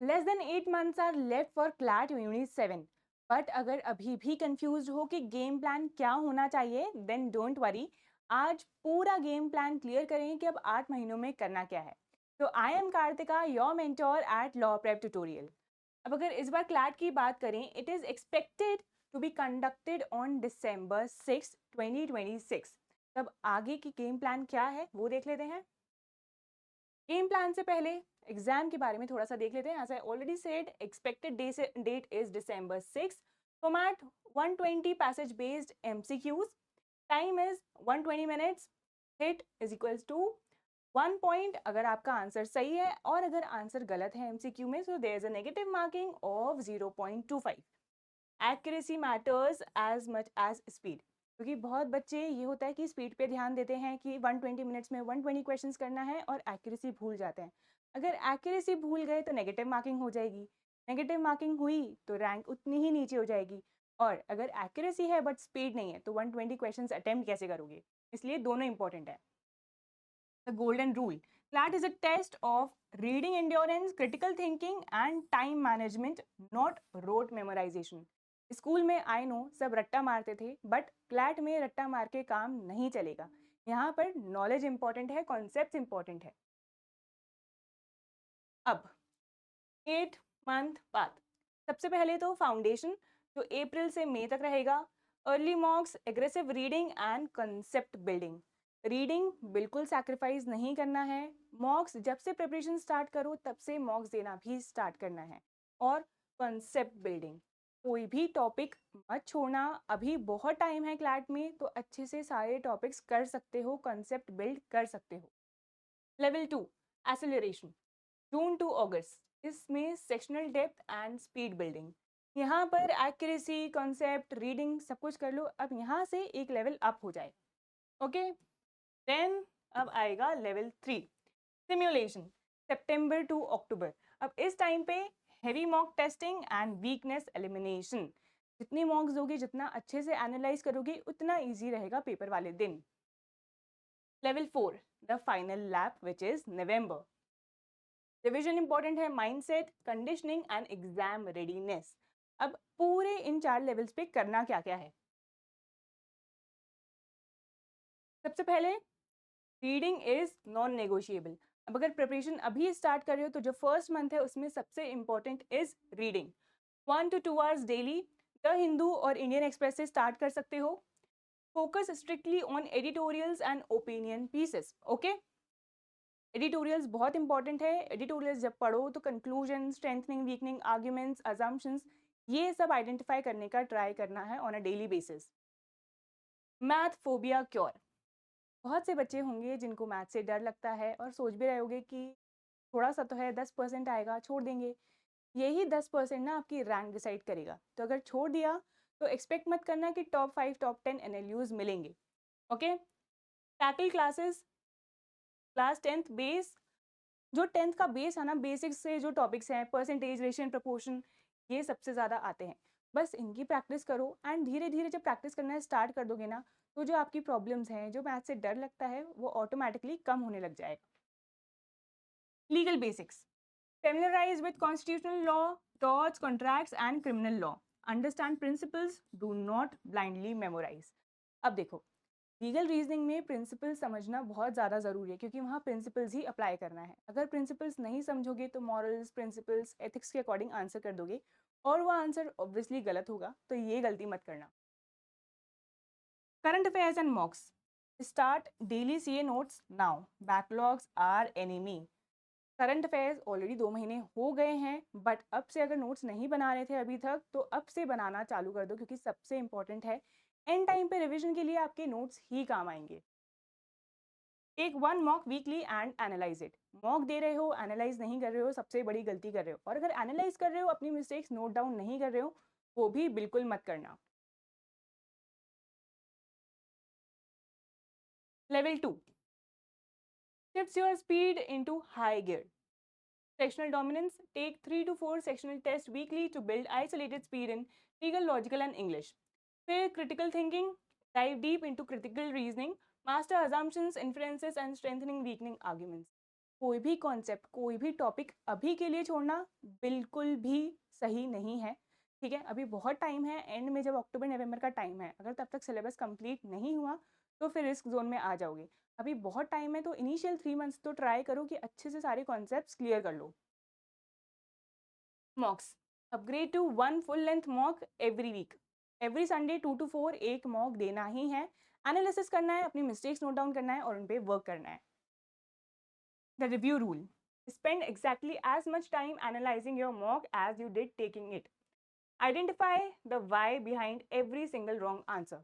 Less than 8 months are left for CLAT unit 7। But अगर अभी भी कंफ्यूज हो कि गेम प्लान क्या होना चाहिए, देन डोंट वरी। आज पूरा गेम प्लान क्लियर करेंगे कि अब 8 महीनों में करना क्या है। तो I am Kartika, your mentor at law prep tutorial. अब अगर इस बार क्लैट की बात करें, it is expected to be conducted on December 6, 2026। तब आगे की गेम प्लान क्या है वो देख लेते हैं। गेम प्लान से पहले एग्जाम के बारे में थोड़ा सा देख लेते हैं। As I already said, expected date is December 6। Format 120 passage based MCQs। Time is 120 minutes. Hit is equals to 1 point अगर आपका आंसर सही है, और अगर आंसर गलत है MCQ में, so there is a negative marking of 0.25। Accuracy matters as much as speed, क्योंकि बहुत बच्चे ये होता है कि स्पीड पे ध्यान देते हैं कि 120 मिनट्स में 120 क्वेश्चंस करना है और एक्यूरेसी भूल जाते हैं। अगर एक्यूरेसी भूल गए तो नेगेटिव मार्किंग हो जाएगी। नेगेटिव मार्किंग हुई तो रैंक उतनी ही नीचे हो जाएगी। और अगर एक्यूरेसी है बट स्पीड नहीं है तो 120 क्वेश्चंस अटेम्प्ट कैसे करोगे। इसलिए दोनों इंपॉर्टेंट है। The golden rule. CLAT is a test of reading endurance, critical thinking and time management, not rote memorization. School में आई नो सब रट्टा मारते थे, बट क्लैट में रट्टा मार के काम नहीं चलेगा। यहाँ पर नॉलेज इंपॉर्टेंट है, कॉन्सेप्ट इंपॉर्टेंट है। अब 8 मंथ बाद सबसे पहले तो फाउंडेशन, जो अप्रैल से मई तक रहेगा। Early मॉक्स, aggressive reading and concept building. Reading बिल्कुल सैक्रिफाइस नहीं करना है। मॉक्स जब से प्रिपरेशन स्टार्ट करो तब से मॉक्स देना भी स्टार्ट करना है। और कंसेप्ट बिल्डिंग, कोई भी टॉपिक मत छोड़ना। अभी बहुत टाइम है क्लैट में, तो अच्छे से सारे टॉपिक्स कर सकते हो, कंसेप्ट बिल्ड कर सकते हो। लेवल 2, एसेलरेशन, जून टू अगस्त। इसमें sectional depth and speed building. यहाँ पर एक्यूरेसी, कॉन्सेप्ट, रीडिंग सब कुछ कर लो। अब यहाँ से एक लेवल अप हो जाए। ओके, देन अब आएगा लेवल 3, सिमुलेशन, सितंबर टू अक्टूबर। अब इस टाइम पे heavy mock testing and weakness elimination. जितनी मॉक्स दोगे, जितना अच्छे से एनालाइज करोगे, उतना ईजी रहेगा पेपर वाले दिन। Level 4, the final lap which is November. Revision important है, mindset, conditioning and exam readiness. अब पूरे इन 4 लेवल्स पे करना क्या क्या है। सबसे पहले रीडिंग इज नॉन नेगोशिएबल। अब अगर प्रिपरेशन अभी स्टार्ट कर रहे हो तो जो फर्स्ट मंथ है उसमें सबसे important is reading. 1 to 2 hours daily the Hindu और इंडियन एक्सप्रेस से स्टार्ट कर सकते हो। Focus strictly on editorials and opinion pieces. Okay, editorials बहुत इंपॉर्टेंट है। एडिटोरियल्स जब पढ़ो तो conclusion, strengthening, weakening, arguments, assumptions, ये सब आइडेंटिफाई करने का ट्राई करना है on a daily basis. Math phobia cure. बहुत से बच्चे होंगे जिनको मैथ से डर लगता है और सोच भी रहे होगे कि थोड़ा सा तो है, 10% आएगा, छोड़ देंगे। यही 10% ना आपकी रैंक डिसाइड करेगा। तो अगर छोड़ दिया तो एक्सपेक्ट मत करना कि टॉप 5 टॉप 10 NLUs मिलेंगे। Okay, tackle classes, class 10th base. जो 10th का बेस है ना, बेसिक्स से जो टॉपिक्स हैं, परसेंटेज, रेशियो, प्रपोर्शन, ये सबसे ज़्यादा आते हैं। बस इनकी प्रैक्टिस करो एंड धीरे धीरे जब प्रैक्टिस करना स्टार्ट कर दोगे ना, तो जो आपकी प्रॉब्लम्स हैं, जो मैथ से डर लगता है, वो ऑटोमेटिकली कम होने लग जाएगा। Legal basics, familiarize with constitutional law, torts, contracts and criminal law. Understand principles, do not blindly memorize. अब देखो, लीगल रीजनिंग में प्रिंसिपल समझना बहुत ज़्यादा ज़रूरी है, क्योंकि वहाँ प्रिंसिपल्स ही अप्लाई करना है। अगर प्रिंसिपल्स नहीं समझोगे तो मॉरल्स, प्रिंसिपल्स, एथिक्स के अकॉर्डिंग आंसर कर दोगे और वो आंसर ऑब्वियसली गलत होगा। तो ये गलती मत करना। Current affairs and mocks, start daily CA notes now, backlogs are enemy. Current affairs already 2 महीने हो गए हैं, बट अब से अगर नोट्स नहीं बना रहे थे अभी तक, तो अब से बनाना चालू कर दो, क्योंकि सबसे इंपॉर्टेंट है। एंड टाइम पे रिवीजन के लिए आपके नोट्स ही काम आएंगे। Take 1 mock weekly and analyse it. Mock दे रहे हो, एनालाइज नहीं कर रहे हो, सबसे बड़ी गलती कर रहे हो। और अगर एनालाइज कर रहे हो, अपनी मिस्टेक्स नोट डाउन नहीं कर रहे हो, वो भी बिल्कुल मत करना। Level 2, shifts your speed into high gear. Sectional dominance, take 3 to 4 sectional tests weekly to build isolated speed in legal, logical and English. फिर critical thinking, dive deep into critical reasoning, master assumptions, inferences and strengthening weakening arguments. कोई भी concept, कोई भी topic अभी के लिए छोड़ना बिल्कुल भी सही नहीं है, ठीक है? अभी बहुत टाइम है, एंड में जब अक्टूबर-नवंबर का टाइम है, अगर तब तक सिलेबस कंप्लीट नहीं हुआ, तो फिर रिस्क ज़ोन में आ जाओगे। अभी बहुत टाइम है, तो इनिशियल 3 मंथ्स तो ट्राई करो कि अच्छे से सारे कॉन्सेप्ट्स क्लियर कर लो। Mocks, upgrade to 1 full length mock every week. Every Sunday 2 to 4 एक मॉक देना ही है, एनालिसिस करना है, अपनी मिस्टेक्स नोट डाउन करना है और उन पे वर्क करना है। The review rule. Spend exactly as much time analyzing your mock as you did taking it. Identify the why behind every single wrong answer.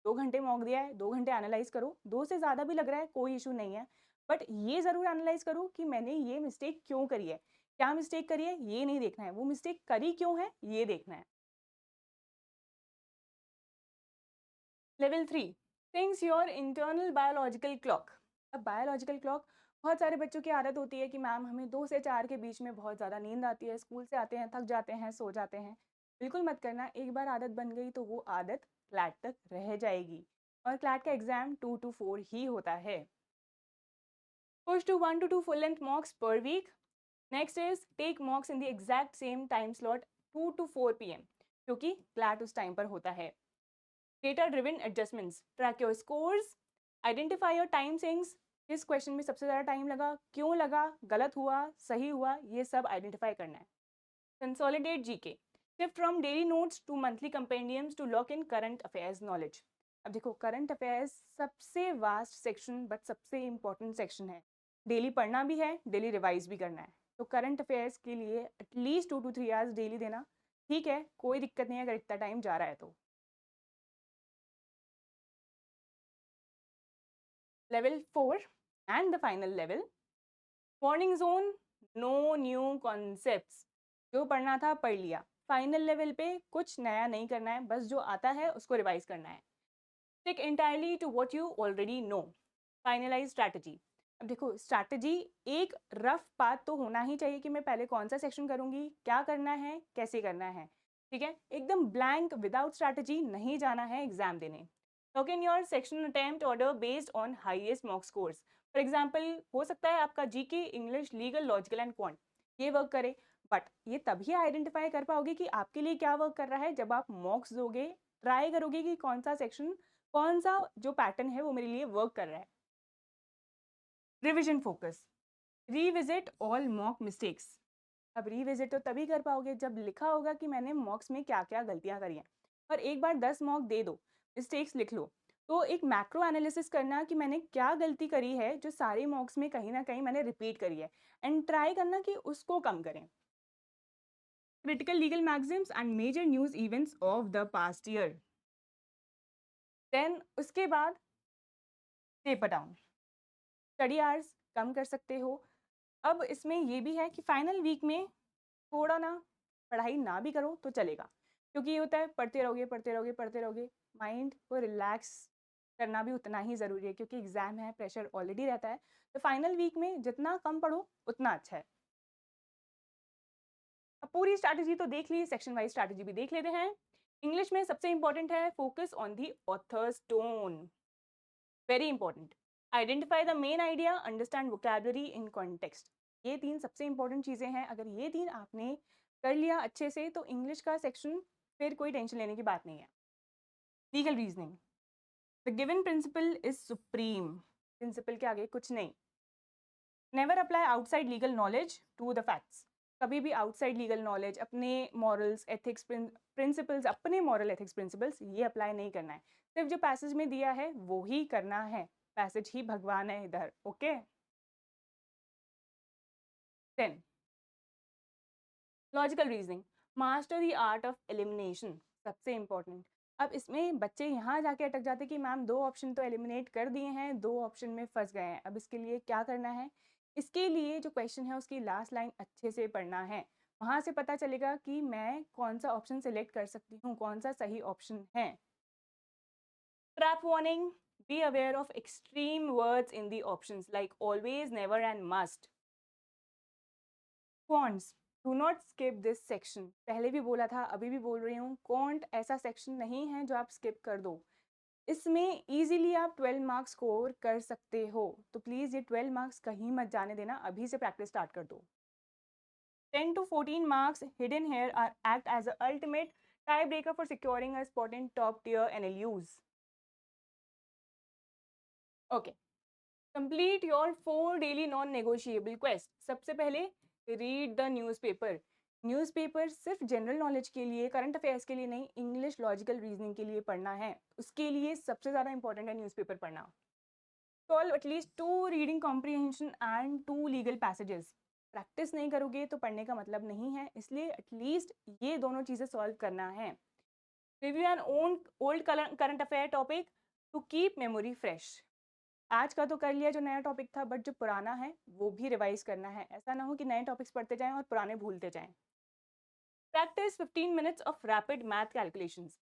2 घंटे मॉक दिया है, 2 घंटे एनालाइज करो, 2 से ज़्यादा भी लग रहा है कोई इशू नहीं है, बट ये ज़रूर एनालाइज करो कि मैंने ये मिस्टेक क्यों करी है, क्या मिस्टेक करी है ये नहीं देखना है, वो मिस्टेक करी क्यों है ये देखना है। Level 3, things your internal biological clock. अब बायोलॉजिकल क्लॉक, बहुत सारे बच्चों की आदत होती है कि मैम हमें 2 से 4 के बीच में बहुत ज़्यादा नींद आती है, स्कूल से आते हैं, थक जाते हैं, सो जाते हैं। बिल्कुल मत करना, एक बार आदत बन गई तो वो आदत क्लैट तक रह जाएगी, और क्लैट का एग्जाम 2 to 4 ही होता है। Push to 1 to 2 full length mocks per week. Next is take mocks in the exact same time slot 2 to 4 p.m. क्योंकि क्लैट उस टाइम पर होता है। Data driven adjustments, track your scores, identify your time sinks, किस question में सबसे ज़्यादा time लगा, क्यों लगा, गलत हुआ, सही हुआ, ये सब आइडेंटिफाई करना है। Consolidate GK, shift from daily notes to monthly compendiums to lock in current affairs knowledge. अब देखो, करंट अफेयर्स सबसे वास्ट सेक्शन बट सबसे इंपॉर्टेंट सेक्शन है, डेली पढ़ना भी है, डेली रिवाइज भी करना है, तो करंट अफेयर्स के लिए एटलीस्ट 2 to 3 आवर्स डेली देना ठीक है, कोई दिक्कत नहीं है अगर इतना टाइम जा रहा है तो। Level 4 and the final level, warning zone, no new concepts। जो पढ़ना था पढ़ लिया, फाइनल लेवल पे कुछ नया नहीं करना है, बस जो आता है उसको रिवाइज करना है। Stick entirely to what you already know. Finalize strategy. अब देखो, स्ट्रैटेजी एक रफ पाथ तो होना ही चाहिए कि मैं पहले कौन सा सेक्शन करूंगी, क्या करना है, कैसे करना है, ठीक है? एकदम ब्लैंक विदाउट स्ट्रैटेजी नहीं जाना है एग्जाम देने। Lock in your section attempt order based on highest mock scores. For example, हो सकता है आपका GK, English, legal, logical and quant ये वर्क करे, बट ये तभी आइडेंटिफाई कर पाओगे कि आपके लिए क्या वर्क कर रहा है जब आप मॉक्स दोगे, ट्राई करोगे कि कौन सा सेक्शन, कौन सा जो पैटर्न है वो मेरे लिए वर्क कर रहा है। Revision focus, revisit all mock mistakes. अब रीविजिट तो तभी कर पाओगे जब लिखा होगा कि मैंने मॉक्स में क्या क्या गलतियां करी हैं, और एक बार 10 मॉक दे दो, मिस्टेक्स लिख लो, तो एक मैक्रो एनालिसिस करना कि मैंने क्या गलती करी है जो सारे मॉक्स में कहीं ना कहीं मैंने रिपीट करी है, एंड ट्राई करना कि उसको कम करें। Critical legal magazines and major news events of the past year. Then उसके बाद पेपर डाउन, स्टडी आवर्स कम कर सकते हो। अब इसमें ये भी है कि फाइनल वीक में थोड़ा ना पढ़ाई ना भी करो तो चलेगा, क्योंकि ये होता है पढ़ते रहोगे पढ़ते रहोगे पढ़ते रहोगे, माइंड को रिलैक्स करना भी उतना ही ज़रूरी है, क्योंकि एग्जाम है, प्रेशर ऑलरेडी रहता है, तो फाइनल वीक में जितना कम पढ़ो उतना अच्छा है। अब पूरी स्ट्रैटेजी तो देख ली, सेक्शन वाइज स्ट्रैटेजी भी देख लेते हैं। इंग्लिश में सबसे इंपॉर्टेंट है focus on the authors tone, very important. Identify the main idea, understand vocabulary in context. ये 3 सबसे इंपॉर्टेंट चीज़ें हैं, अगर ये 3 आपने कर लिया अच्छे से तो इंग्लिश का सेक्शन फिर कोई टेंशन लेने की बात नहीं है। Legal reasoning, the given principle is supreme, principle के आगे कुछ नहीं। Never apply outside legal knowledge to the facts. कभी भी आउटसाइड लीगल नॉलेज, अपने मॉरल्स एथिक्स प्रिंसिपल्स, अपने मॉरल एथिक्स प्रिंसिपल्स ये अप्लाई नहीं करना है, सिर्फ जो पैसेज में दिया है वो ही करना है, पैसेज ही भगवान है इधर, okay. 10, logical reasoning, master the art of elimination, सबसे इंपॉर्टेंट। अब इसमें बच्चे यहाँ जाके अटक जाते कि मैम 2 ऑप्शन तो एलिमिनेट कर दिए हैं, 2 ऑप्शन में फंस गए हैं, अब इसके लिए क्या करना है? इसके लिए जो क्वेश्चन है उसकी लास्ट लाइन अच्छे से पढ़ना है, वहाँ से पता चलेगा कि मैं कौन सा ऑप्शन सेलेक्ट कर सकती हूँ, कौन सा सही ऑप्शन है। Trap warning, be aware of extreme words in the options like always, never and must. Counts, do not skip this section, पहले भी बोला था अभी भी बोल रही हूँ, कॉन्ट ऐसा सेक्शन नहीं है जो आप स्किप कर दो। इसमें इजीली आप 12 मार्क्स स्कोर कर सकते हो, तो प्लीज़ ये 12 मार्क्स कहीं मत जाने देना, अभी से प्रैक्टिस स्टार्ट कर दो। 10 to 14 marks hidden here are act as the ultimate tiebreaker for securing a spot in top tier NLUs. Okay. Complete your 4 daily non-negotiable quests. सबसे पहले रीड द न्यूज़पेपर। न्यूज़पेपर सिर्फ जनरल नॉलेज के लिए, current affairs के लिए नहीं, English logical reasoning के लिए पढ़ना है। उसके लिए सबसे ज़्यादा इंपॉर्टेंट है न्यूज़पेपर पढ़ना। Solve at least 2 reading comprehension and 2 legal passages. Practice नहीं करोगे तो पढ़ने का मतलब नहीं है, इसलिए एटलीस्ट ये दोनों चीज़ें सॉल्व करना है। Review an old current affair topic to keep memory fresh. आज का तो कर लिया जो नया टॉपिक था, बट जो पुराना है वो भी रिवाइज करना है। ऐसा ना हो कि नए टॉपिक्स पढ़ते जाएं और पुराने भूलते जाएं। Practice 15 minutes of rapid math calculations.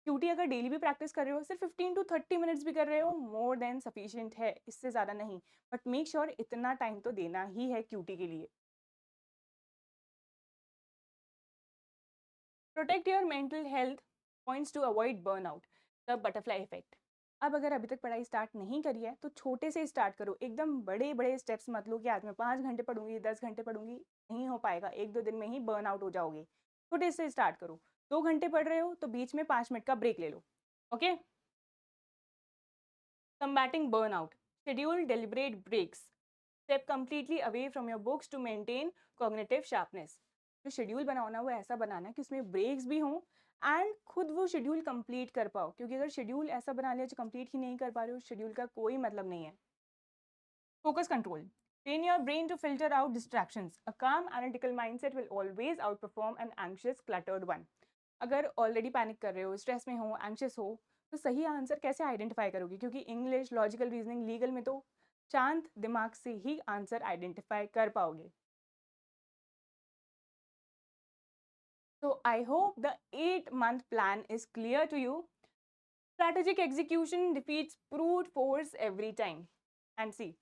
QT अगर डेली भी प्रैक्टिस कर रहे हो, सिर्फ 15 टू 30 मिनट्स भी कर रहे हो, मोर देन सफिशिएंट है, इससे ज़्यादा नहीं। बट मेक श्योर इतना टाइम तो देना ही है क्यूटी के लिए। Protect your mental health points to avoid burnout, the butterfly effect. अब अगर अभी तक पढ़ाई स्टार्ट नहीं करी है तो छोटे से स्टार्ट करो, एकदम बड़े बड़े स्टेप्स मत लो कि आज मैं 5 घंटे पढ़ूंगी, 10 घंटे पढ़ूंगी। नहीं हो पाएगा, 1-2 दिन में ही बर्न आउट हो जाओगे। छोटे से स्टार्ट करो। 2 घंटे पढ़ रहे हो तो बीच में 5 मिनट का ब्रेक ले लो। Okay. Combating burnout. Schedule deliberate breaks. Step completely away from your books to maintain cognitive sharpness. जो शेड्यूल बनाना वो ऐसा बनाना कि उसमें ब्रेक्स भी हों एंड खुद वो शेड्यूल कंप्लीट कर पाओ, क्योंकि अगर शेड्यूल ऐसा बना लिया जो कंप्लीट ही नहीं कर पा रहे हो, शेड्यूल का कोई मतलब नहीं है। Focus control. Train your brain to filter out distractions. A calm analytical mindset will always outperform an anxious cluttered one. अगर ऑलरेडी पैनिक कर रहे हो, स्ट्रेस में हो, एंग्शियस हो, तो सही आंसर कैसे आइडेंटिफाई करोगे? क्योंकि इंग्लिश, लॉजिकल रीजनिंग, लीगल में तो शांत दिमाग से ही आंसर आइडेंटिफाई कर पाओगे। So I hope the 8-month plan is clear to you. Strategic execution defeats brute force every time. And see,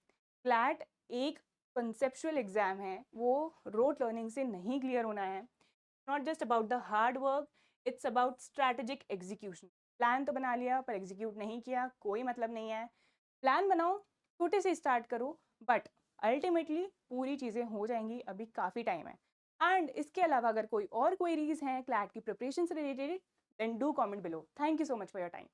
CLAT एक conceptual एग्जाम है, वो रोट लर्निंग से नहीं क्लियर होना है। Not just about the hard work, it's about strategic execution. Plan तो बना लिया पर एग्जीक्यूट नहीं किया, कोई मतलब नहीं है। प्लान बनाओ, छोटे से स्टार्ट करो, बट अल्टीमेटली पूरी चीज़ें हो जाएंगी, अभी काफ़ी टाइम है। एंड इसके अलावा अगर कोई और क्वेरीज हैं क्लैट की प्रिपरेशन से related, then do comment below. Thank you so much for your time.